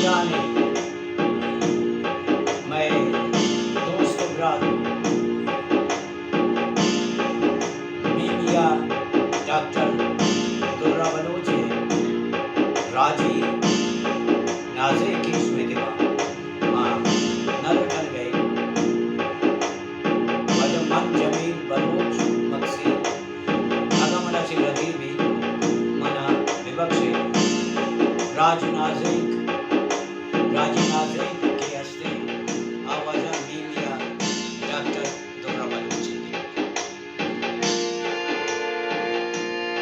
जाने मैं दोस्त ग्रात मीडिया डॉक्टर दुर्रा बलोचे राजी नाजे की स्मृतिमा हाँ नरटल गए वजह मन जमील बलोच मक्सी अगमनाची रदीबी मना विबक्षे राजी नाजिक के हस्ते आवाजा मीडिया डॉक्टर दुर्रा बलोचे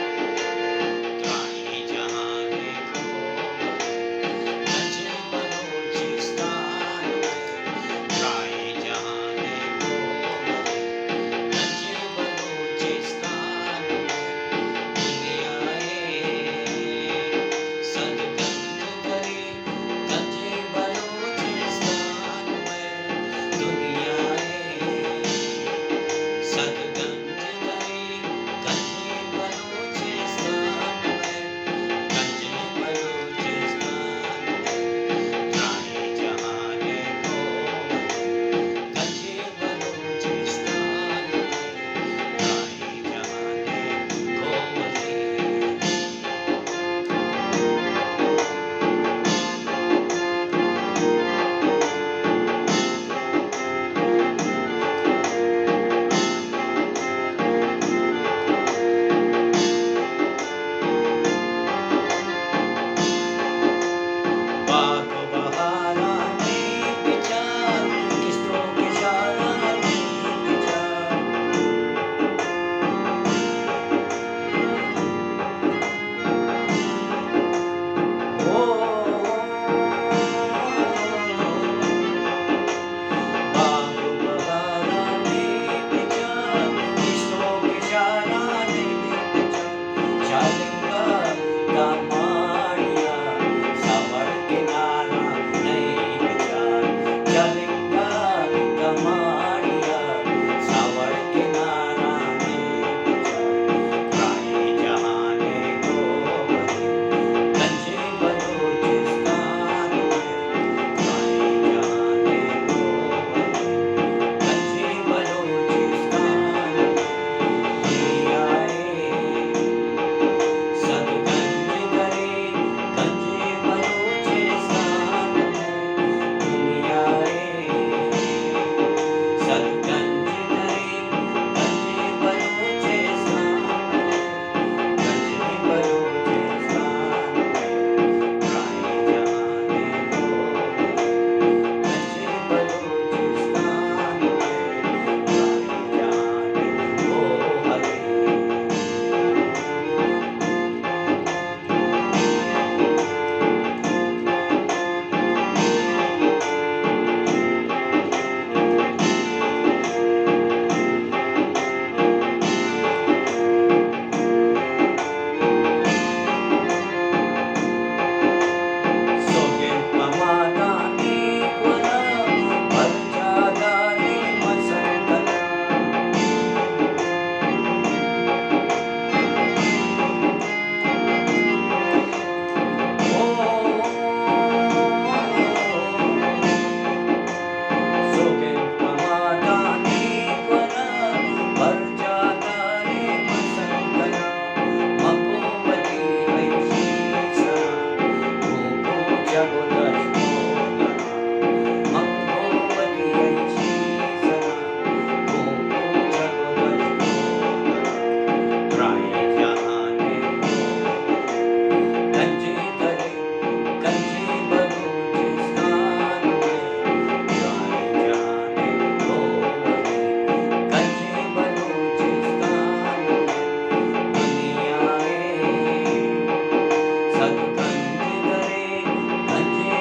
त्राही जहां देखो नचे बलोचिस्तान त्राही जहां देखो नचे बलोचिस्तान दुनियाए सदगंज करे गंजे बलोचिस्तान में दुनियाए सदगंज करे गंजे बलोचिस्तान में गंजे बलोचिस्तान में त्राही जहां देखो गंजे बलोचिस्तान में त्राही जहां देखो बाग बहारा नहीं विचार किस्तों के शारा नहीं विचार ओ बाग बहारा नहीं विचार किस्तों के शारा नहीं विचार शालिंगा दामाड़िया सावर किनारा नहीं विचार शालिंगा दामाड़िया सावर किनारा नहीं विचार त्राही जहां देखो गंजे बलोचिस्तान में त्राही जहां देखो गंजे बलोचिस्तान में दुनियाए सदगंज करे गंजे बलोचिस्तान में दुनियाए सदगंज करे गंजे बलोचिस्तान में गंजे बलोचिस्तान में त्राही जहां देखो गंजे बलोचिस्तान में त्राही जहां देखो हरे सोगेल पमादानी वना परजादानी मसंतला सोगेल पमादानी वना परजादानी मसंतला मकोवती ऐशीसा भूको जगदष्टोदरा मकोवती ऐशीसा भूको जगदष्टोदरा त्राही जहां देखो गंजे करे गंजे बलोचिस्तान में त्राही जहां देखो गंजे बलोचिस्तान में दुनियाए सदगंज करे गंजे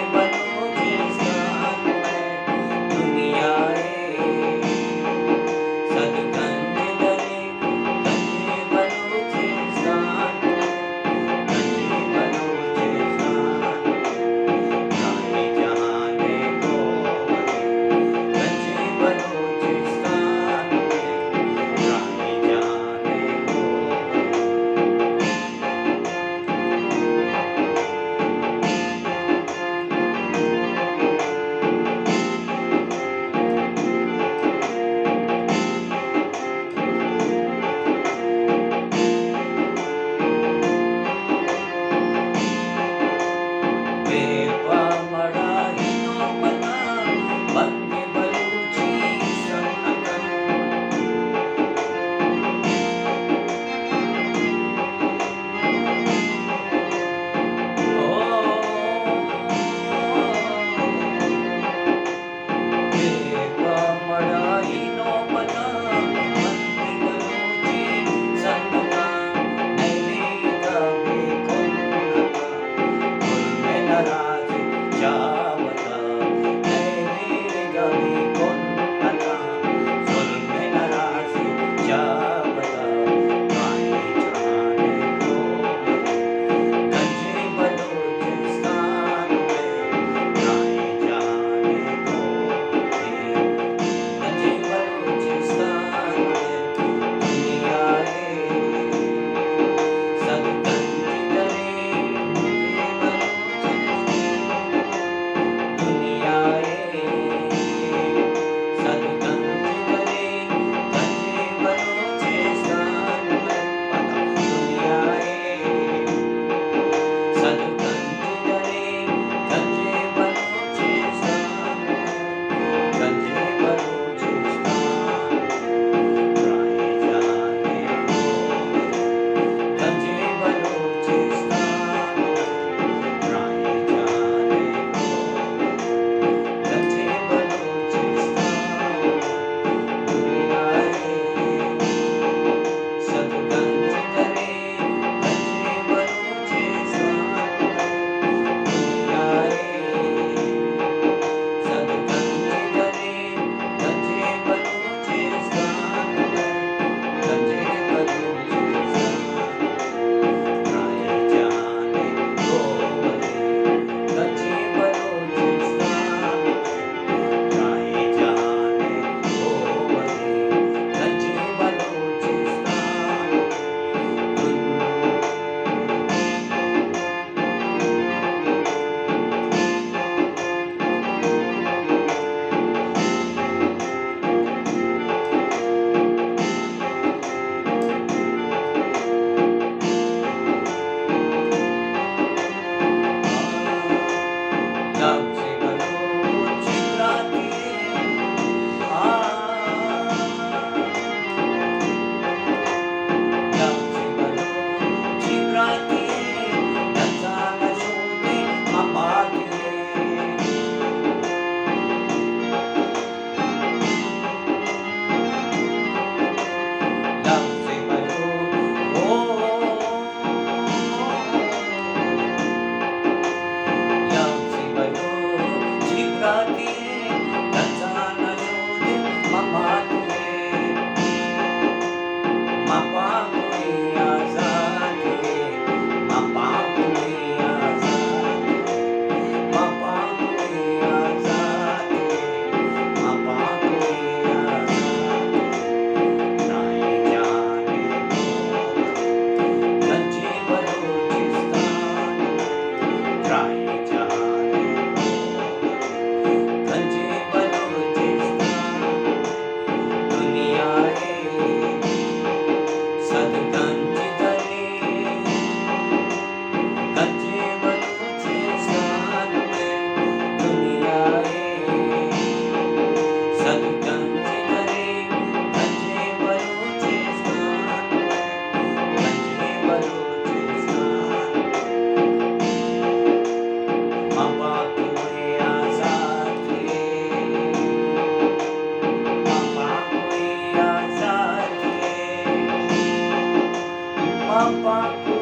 Bapa ku